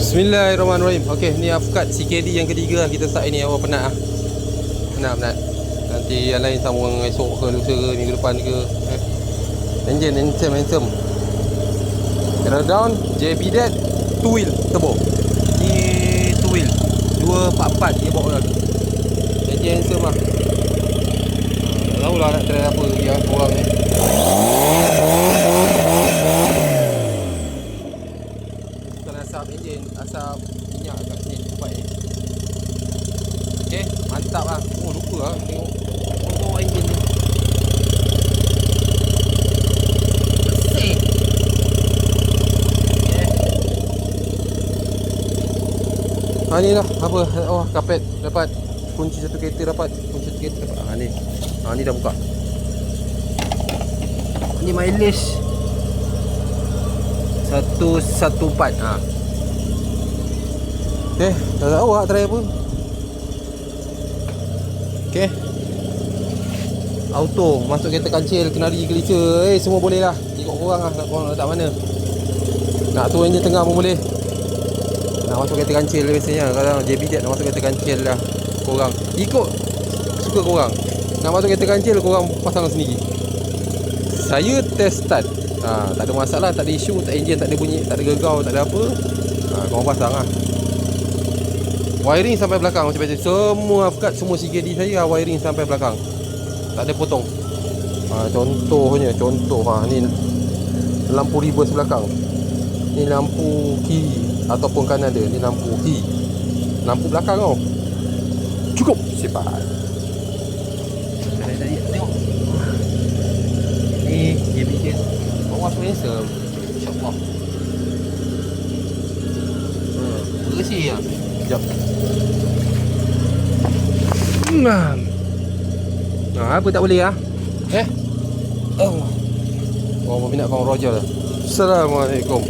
Bismillahirrahmanirrahim. Okey, ni Afkat CKD yang ketiga lah kita start ini. Awak penat ah? Penat. Nanti yang lain sambung esok ke lusa ke minggu depan ke. Engine handsome. Pedal down, JB Dead, 2 wheel turbo. Ni 2 wheel 244 dia bawa lagi. Engine handsome lah. Tak tahulah nak try apa lagi lah korang ni. Asap enjin, asap minyak kat sini tempat ni. Okey, mantap lah. Oh, lupa lah tengok bawah enjin ni. Bersih. Okay. Ni lah apa? Oh, kapet dapat. Kunci satu kereta dapat. Ni dah buka. Ni mileage 114. Okay, tak tahu awak try apa. Okay, auto, masuk kereta kancil, kenari, kelisa, semua boleh lah. Ikut korang lah, nak korang letak mana. Nak tu enjin tengah pun boleh. Nak masuk kereta kancil biasanya. Kalau JB Dead nak masuk kereta kancil lah. Korang ikut suka korang. Nak masuk kereta kancil, korang pasang sendiri. Saya test start, tak ada masalah, tak ada isu, tak enjin, tak ada bunyi, tak ada gegau, tak ada apa. Korang pasang lah. Wiring sampai belakang macam biasa. Semua Afkat, semua CKD saya wiring sampai belakang. Tak ada potong. Contohnya, ni lampu reverse belakang. Ni lampu kiri ataupun kanan dia. Ni lampu kiri. Lampu belakang tau. Cukup. Cepat. Tengok. Ni JB Dead. Bawah tu handsome. InsyaAllah. Bersih lah. Sekejap. Apa tak boleh lah? Oh, berminat kawan Roger. Assalamualaikum.